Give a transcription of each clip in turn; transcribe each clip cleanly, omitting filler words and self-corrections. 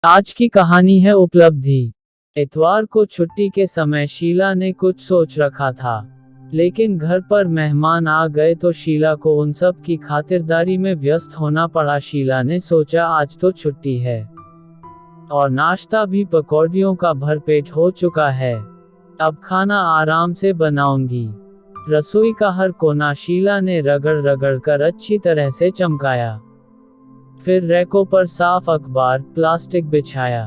आज की कहानी है उपलब्धि। इतवार को छुट्टी के समय शीला ने कुछ सोच रखा था, लेकिन घर पर मेहमान आ गए तो शीला को उन सब की खातिरदारी में व्यस्त होना पड़ा। शीला ने सोचा आज तो छुट्टी है और नाश्ता भी पकौड़ियों का भरपेट हो चुका है, अब खाना आराम से बनाऊंगी। रसोई का हर कोना शीला ने रगड़ रगड़ कर अच्छी तरह से चमकाया। फिर रैकों पर साफ अखबार, प्लास्टिक बिछाया।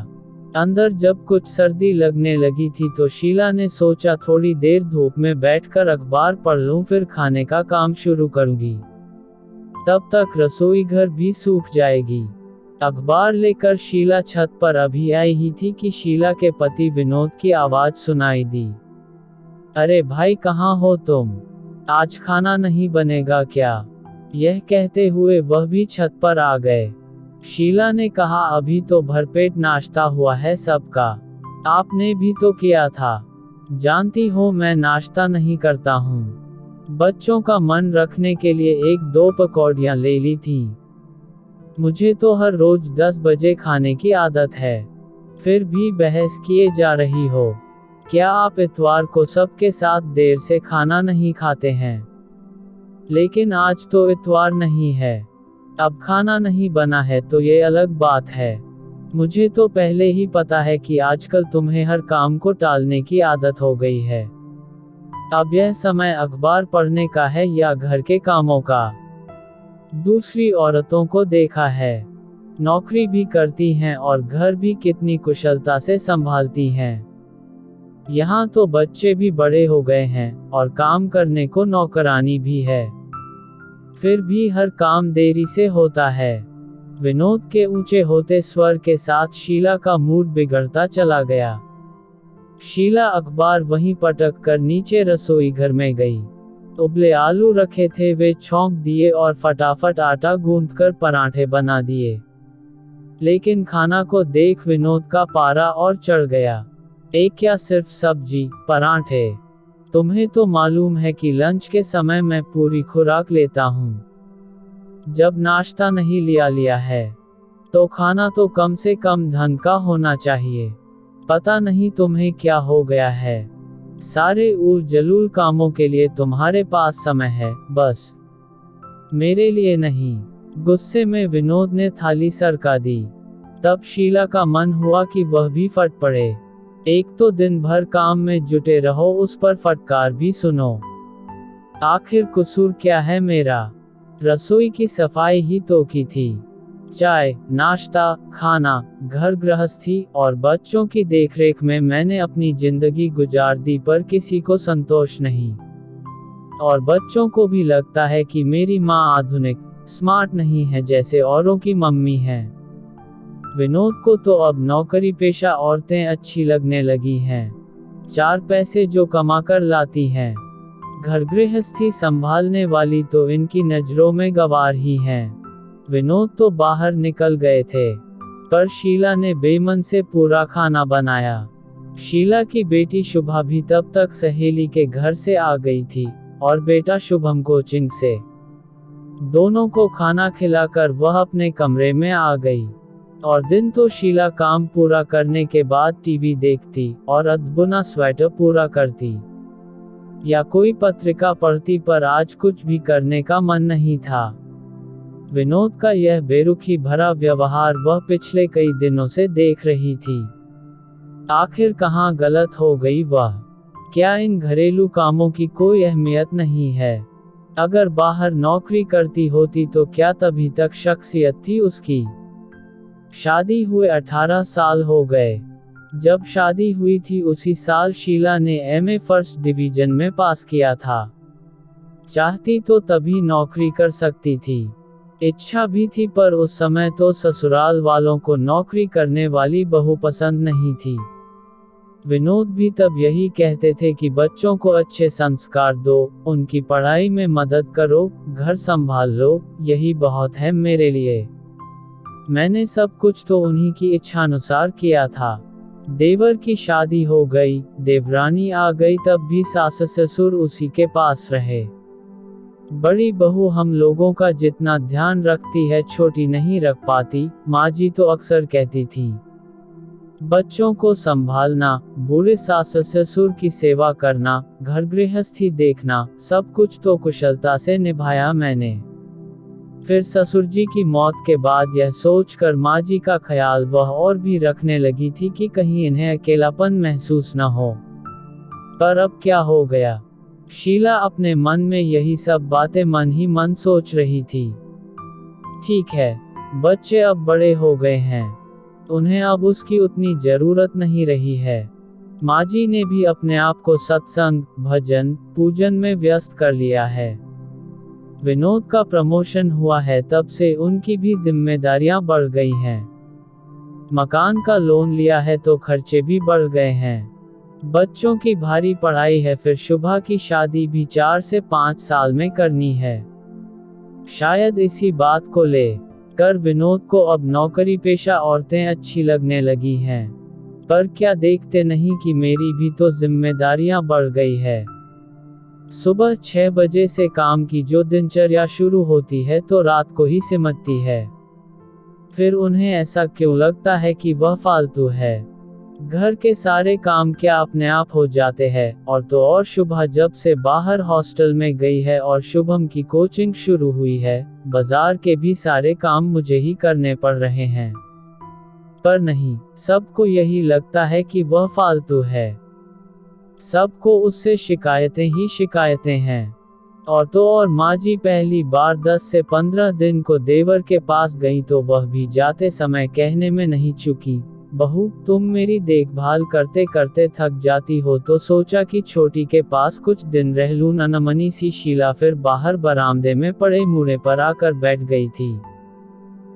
अंदर जब कुछ सर्दी लगने लगी थी तो शीला ने सोचा थोड़ी देर धूप में बैठकर अखबार पढ़ लूं, फिर खाने का काम शुरू करूंगी। तब तक रसोई घर भी सूख जाएगी। अखबार लेकर शीला छत पर अभी आई ही थी कि शीला के पति विनोद की आवाज सुनाई दी। अरे भाई, कहाँ हो तुम? आज खाना नहीं बनेगा क्या? यह कहते हुए वह भी छत पर आ गए। शीला ने कहा, अभी तो भरपेट नाश्ता हुआ है सबका, आपने भी तो किया था। जानती हो मैं नाश्ता नहीं करता हूँ। बच्चों का मन रखने के लिए 1-2 पकौड़ियाँ ले ली थी। मुझे तो हर रोज 10 बजे खाने की आदत है। फिर भी बहस किए जा रही हो। क्या आप इतवार को सबके साथ देर से खाना नहीं खाते हैं? लेकिन आज तो इतवार नहीं है। अब खाना नहीं बना है तो ये अलग बात है। मुझे तो पहले ही पता है कि आजकल तुम्हें हर काम को टालने की आदत हो गई है। अब यह समय अखबार पढ़ने का है या घर के कामों का? दूसरी औरतों को देखा है, नौकरी भी करती हैं और घर भी कितनी कुशलता से संभालती हैं। यहाँ तो बच्चे भी बड़े हो गए हैं और काम करने को नौकरानी भी है, फिर भी हर काम देरी से होता है। विनोद के ऊंचे होते स्वर के साथ शीला का मूड बिगड़ता चला गया। शीला अखबार वहीं पटक कर नीचे रसोई घर में गई। उबले आलू रखे थे, वे छौंक दिए और फटाफट आटा गूंथकर पराठे बना दिए। लेकिन खाना को देख विनोद का पारा और चढ़ गया। एक क्या सिर्फ सब्जी, पराठे? तुम्हें तो मालूम है कि लंच के समय मैं पूरी खुराक लेता हूँ। जब नाश्ता नहीं लिया है तो खाना तो कम से कम ढंग का होना चाहिए। पता नहीं तुम्हें क्या हो गया है, सारे उल जलूल कामों के लिए तुम्हारे पास समय है, बस मेरे लिए नहीं। गुस्से में विनोद ने थाली सरका दी। तब शीला का मन हुआ कि वह भी फट पड़े। एक तो दिन भर काम में जुटे रहो, उस पर फटकार भी सुनो। आखिर कसूर क्या है मेरा? रसोई की सफाई ही तो की थी। चाय, नाश्ता, खाना, घर गृहस्थी और बच्चों की देखरेख में मैंने अपनी जिंदगी गुजार दी, पर किसी को संतोष नहीं। और बच्चों को भी लगता है कि मेरी माँ आधुनिक, स्मार्ट नहीं है जैसे औरों की मम्मी है। विनोद को तो अब नौकरी पेशा औरतें अच्छी लगने लगी हैं, 4 पैसे जो कमाकर लाती हैं। घर गृहस्थी संभालने वाली तो इनकी नजरों में गंवार ही हैं। विनोद तो बाहर निकल गए थे, पर शीला ने बेमन से पूरा खाना बनाया। शीला की बेटी शुभा भी तब तक सहेली के घर से आ गई थी और बेटा शुभम कोचिंग से। दोनों को खाना खिलाकर वह अपने कमरे में आ गई। और दिन तो शीला काम पूरा करने के बाद टीवी देखती और अधबुना स्वेटर पूरा करती या कोई पत्रिका पढ़ती, पर आज कुछ भी करने का मन नहीं था। विनोद का यह बेरुखी भरा व्यवहार वह पिछले कई दिनों से देख रही थी। आखिर कहाँ गलत हो गई वह? क्या इन घरेलू कामों की कोई अहमियत नहीं है? अगर बाहर नौकरी करती होती तो क्या तभी तक शख्सियत थी उसकी? शादी हुए 18 साल हो गए। जब शादी हुई थी उसी साल शीला ने एमए फर्स्ट डिवीजन में पास किया था। चाहती तो तभी नौकरी कर सकती थी, इच्छा भी थी, पर उस समय तो ससुराल वालों को नौकरी करने वाली बहू पसंद नहीं थी। विनोद भी तब यही कहते थे कि बच्चों को अच्छे संस्कार दो, उनकी पढ़ाई में मदद करो, घर संभाल लो, यही बहुत है मेरे लिए। मैंने सब कुछ तो उन्हीं की इच्छानुसार किया था। देवर की शादी हो गई, देवरानी आ गई, तब भी सास ससुर उसी के पास रहे। बड़ी बहू हम लोगों का जितना ध्यान रखती है छोटी नहीं रख पाती, माँ जी तो अक्सर कहती थी। बच्चों को संभालना, बूढ़े सास ससुर की सेवा करना, घर गृहस्थी देखना, सब कुछ तो कुशलता से निभाया मैंने। फिर ससुर जी की मौत के बाद यह सोचकर माँ जी का ख्याल वह और भी रखने लगी थी कि कहीं इन्हें अकेलापन महसूस न हो। पर अब क्या हो गया? शीला अपने मन में यही सब बातें मन ही मन सोच रही थी। ठीक है, बच्चे अब बड़े हो गए हैं, उन्हें अब उसकी उतनी जरूरत नहीं रही है। माँ जी ने भी अपने आप को सत्संग, भजन, पूजन में व्यस्त कर लिया है। विनोद का प्रमोशन हुआ है, तब से उनकी भी जिम्मेदारियां बढ़ गई हैं। मकान का लोन लिया है तो खर्चे भी बढ़ गए हैं। बच्चों की भारी पढ़ाई है, फिर शुभा की शादी भी 4 से 5 साल में करनी है। शायद इसी बात को ले कर विनोद को अब नौकरी पेशा औरतें अच्छी लगने लगी हैं। पर क्या देखते नहीं कि मेरी भी तो जिम्मेदारियां बढ़ गई है। सुबह 6 बजे से काम की जो दिनचर्या शुरू होती है तो रात को ही सिमटती है। फिर उन्हें ऐसा क्यों लगता है कि वह फालतू है? घर के सारे काम क्या अपने आप हो जाते हैं? और तो और शुभा जब से बाहर हॉस्टल में गई है और शुभम की कोचिंग शुरू हुई है, बाजार के भी सारे काम मुझे ही करने पड़ रहे हैं। पर नहीं, सबको यही लगता है कि वह फालतू है। सबको उससे शिकायतें ही शिकायतें हैं। और तो और माँ जी पहली बार 10 से 15 दिन को देवर के पास गई तो वह भी जाते समय कहने में नहीं चूकी, बहू तुम मेरी देखभाल करते करते थक जाती हो तो सोचा कि छोटी के पास कुछ दिन रह लूं। ननमनी सी शीला फिर बाहर बरामदे में पड़े मुड़े पर आकर बैठ गई थी।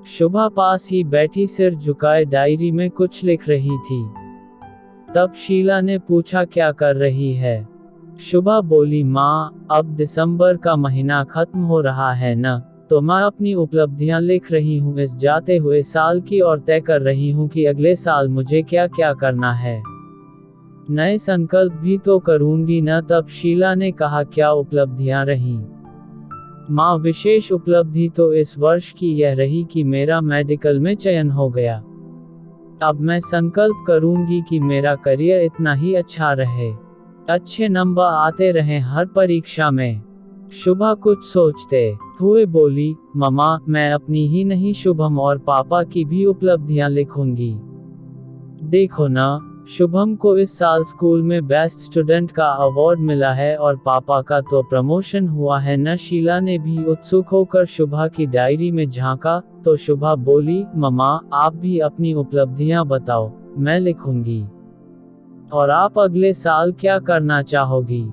शुभा पास ही बैठी सिर झुकाए डायरी में कुछ लिख रही थी। तब शीला ने पूछा क्या कर रही है? शुभा बोली माँ अब दिसंबर का महीना खत्म हो रहा है न, तो मैं अपनी उपलब्धियां लिख रही हूँ इस जाते हुए साल की और तय कर रही हूँ कि अगले साल मुझे क्या क्या करना है। नए संकल्प भी तो करूंगी न। तब शीला ने कहा क्या उपलब्धियां रही? माँ विशेष उपलब्धि तो इस वर्ष की यह रही कि मेरा मेडिकल में चयन हो गया। अब मैं संकल्प करूंगी कि मेरा करियर इतना ही अच्छा रहे, अच्छे नंबर आते रहें हर परीक्षा में। शुभा कुछ सोचते हुए बोली मम्मा मैं अपनी ही नहीं शुभम और पापा की भी उपलब्धियां लिखूंगी। देखो ना, शुभम को इस साल स्कूल में बेस्ट स्टूडेंट का अवार्ड मिला है और पापा का तो प्रमोशन हुआ है न। शीला ने भी उत्सुक होकर शुभा की डायरी में झांका तो शुभा बोली मम्मा आप भी अपनी उपलब्धियां बताओ, मैं लिखूंगी। और आप अगले साल क्या करना चाहोगी,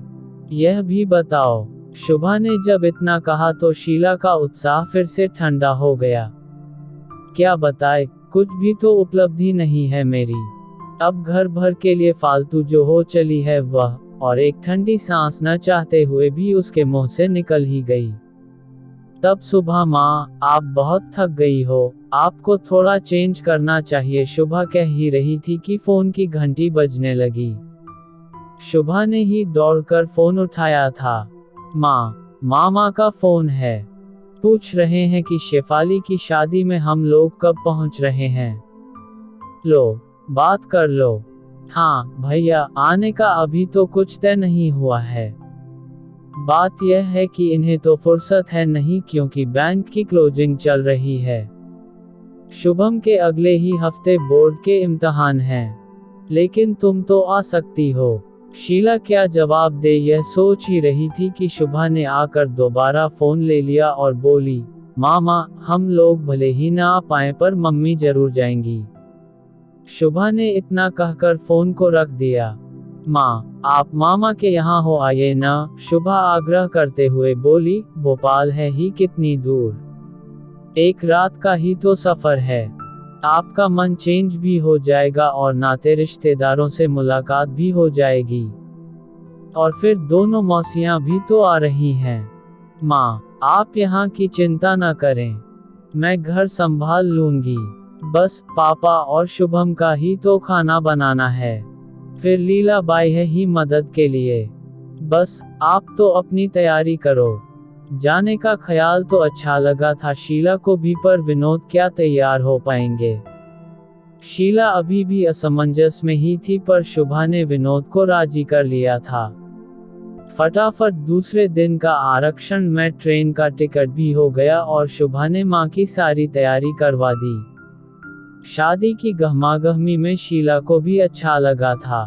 यह भी बताओ। शुभा ने जब इतना कहा तो शीला का उत्साह फिर से ठंडा हो गया। क्या बताए, कुछ भी तो उपलब्धि नहीं है मेरी। अब घर भर के लिए फालतू जो हो चली है वह, और एक ठंडी सांस न चाहते हुए भी उसके मुंह से निकल ही गई। तब सुबह माँ आप बहुत थक गई हो, आपको थोड़ा चेंज करना चाहिए शुभा कह ही रही थी कि फोन की घंटी बजने लगी। शुभा ने ही दौड़कर फोन उठाया था। मामा का फोन है, पूछ रहे हैं कि शेफाली की शादी में हम लोग कब पहुंच रहे हैं। लो बात कर लो। हाँ भैया आने का अभी तो कुछ तय नहीं हुआ है। बात यह है कि इन्हें तो फुर्सत है नहीं क्योंकि बैंक की क्लोजिंग चल रही है। शुभम के अगले ही हफ्ते बोर्ड के इम्तिहान हैं। लेकिन तुम तो आ सकती हो। शीला क्या जवाब दे यह सोच ही रही थी कि शुभा ने आकर दोबारा फोन ले लिया और बोली मामा हम लोग भले ही ना आ पाए पर मम्मी जरूर जाएंगी। शुभा ने इतना कहकर फोन को रख दिया। माँ आप मामा के यहाँ हो आइए ना, शुभा आग्रह करते हुए बोली भोपाल है ही कितनी दूर, एक रात का ही तो सफर है। आपका मन चेंज भी हो जाएगा और नाते रिश्तेदारों से मुलाकात भी हो जाएगी। और फिर दोनों मौसियां भी तो आ रही हैं। माँ आप यहाँ की चिंता न करें, मैं घर संभाल लूंगी। बस पापा और शुभम का ही तो खाना बनाना है, फिर लीला बाई है ही मदद के लिए। बस आप तो अपनी तैयारी करो। जाने का ख्याल तो अच्छा लगा था शीला को भी, पर विनोद क्या तैयार हो पाएंगे। शीला अभी भी असमंजस में ही थी, पर शुभा ने विनोद को राजी कर लिया था। फटाफट दूसरे दिन का आरक्षण में ट्रेन का टिकट भी हो गया और शुभा ने मां की सारी तैयारी करवा दी। शादी की गहमागहमी में शीला को भी अच्छा लगा था।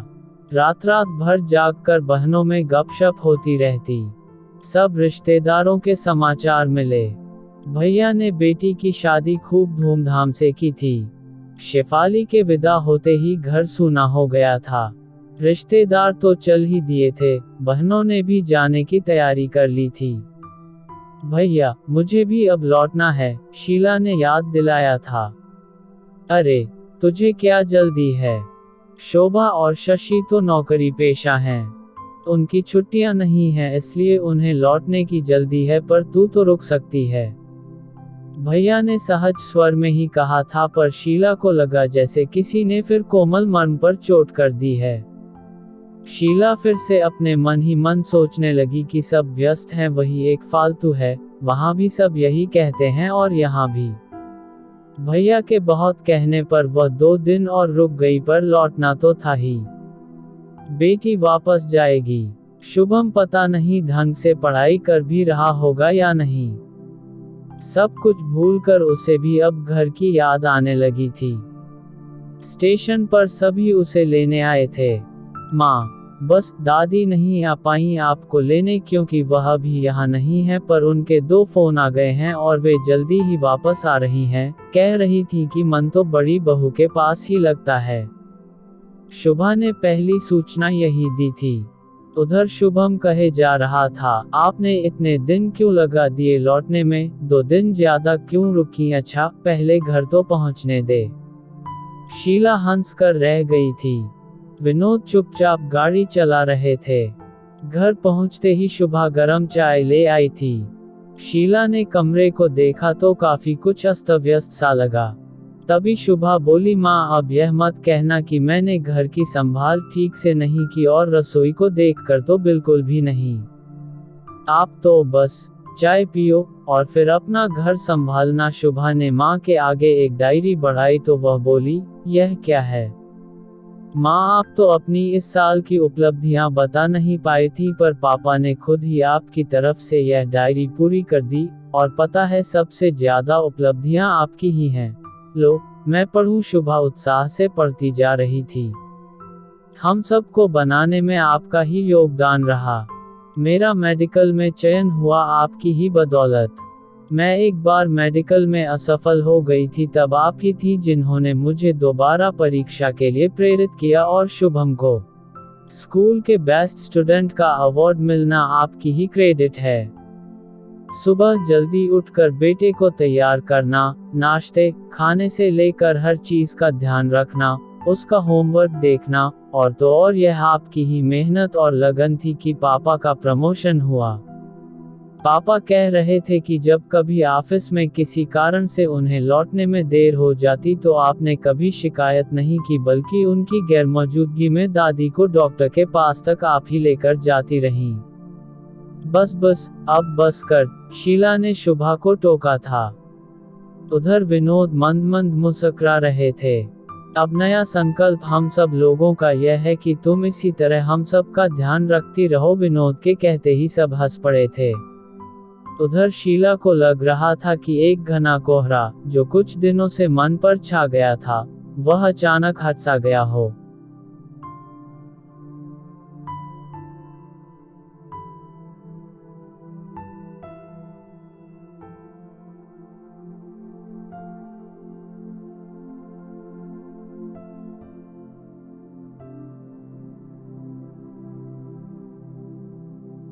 रात रात भर जागकर बहनों में गपशप होती रहती। सब रिश्तेदारों के समाचार मिले। भैया ने बेटी की शादी खूब धूमधाम से की थी। शेफाली के विदा होते ही घर सूना हो गया था। रिश्तेदार तो चल ही दिए थे, बहनों ने भी जाने की तैयारी कर ली थी। भैया, मुझे भी अब लौटना है, शीला ने याद दिलाया था। अरे, तुझे क्या जल्दी है? शोभा और शशि तो नौकरी पेशा हैं। उनकी छुट्टियां नहीं हैं, इसलिए उन्हें लौटने की जल्दी है, पर तू तो रुक सकती है। भैया ने सहज स्वर में ही कहा था, पर शीला को लगा जैसे किसी ने फिर कोमल मर्म पर चोट कर दी है। शीला फिर से अपने मन ही मन सोचने लगी कि सब व्यस्त हैं, वही एक फालतू है। वहां भी सब यही कहते हैं और यहाँ भी। भैया के बहुत कहने पर वह 2 दिन और रुक गई, पर लौटना तो था ही। बेटी वापस जाएगी। शुभम पता नहीं ढंग से पढ़ाई कर भी रहा होगा या नहीं। सब कुछ भूलकर उसे भी अब घर की याद आने लगी थी। स्टेशन पर सभी उसे लेने आए थे। माँ, बस दादी नहीं आ पाई आपको लेने, क्योंकि वह भी यहाँ नहीं है, पर उनके 2 फोन आ गए हैं और वे जल्दी ही वापस आ रही हैं। कह रही थी कि मन तो बड़ी बहू के पास ही लगता है। शुभा ने पहली सूचना यही दी थी। उधर शुभम कहे जा रहा था, आपने इतने दिन क्यों लगा दिए लौटने में? 2 दिन ज्यादा क्यों रुकी? अच्छा, पहले घर तो पहुँचने दे। शीला हंस कर रह गई थी। विनोद चुपचाप गाड़ी चला रहे थे। घर पहुंचते ही शुभा गरम चाय ले आई थी। शीला ने कमरे को देखा तो काफी कुछ अस्त व्यस्त सा लगा। तभी शुभा बोली, माँ, अब यह मत कहना कि मैंने घर की संभाल ठीक से नहीं की, और रसोई को देखकर तो बिल्कुल भी नहीं। आप तो बस चाय पियो और फिर अपना घर संभालना। शुभा ने माँ के आगे एक डायरी बढ़ाई तो वह बोली, यह क्या है? माँ, आप तो अपनी इस साल की उपलब्धियां बता नहीं पाई थी, पर पापा ने खुद ही आपकी तरफ से यह डायरी पूरी कर दी, और पता है सबसे ज्यादा उपलब्धियां आपकी ही हैं। लो, मैं पढ़ूं? शुभा उत्साह से पढ़ती जा रही थी। हम सबको बनाने में आपका ही योगदान रहा। मेरा मेडिकल में चयन हुआ आपकी ही बदौलत। मैं एक बार मेडिकल में असफल हो गई थी, तब आप ही थी जिन्होंने मुझे दोबारा परीक्षा के लिए प्रेरित किया, और शुभम को स्कूल के बेस्ट स्टूडेंट का अवार्ड मिलना आपकी ही क्रेडिट है। सुबह जल्दी उठकर बेटे को तैयार करना, नाश्ते खाने से लेकर हर चीज का ध्यान रखना, उसका होमवर्क देखना, और तो और यह आपकी ही मेहनत और लगन थी कि पापा का प्रमोशन हुआ। पापा कह रहे थे कि जब कभी ऑफिस में किसी कारण से उन्हें लौटने में देर हो जाती तो आपने कभी शिकायत नहीं की, बल्कि उनकी गैरमौजूदगी में दादी को डॉक्टर के पास तक आप ही लेकर जाती रहीं। बस बस, अब बस कर, शीला ने शुभा को टोका था। उधर विनोद मंद मंद मुस्कुरा रहे थे। अब नया संकल्प हम सब लोगों का यह है कि तुम इसी तरह हम सब का ध्यान रखती रहो। विनोद के कहते ही सब हंस पड़े थे। उधर शीला को लग रहा था कि एक घना कोहरा, जो कुछ दिनों से मन पर छा गया था, वह अचानक हट सा गया हो।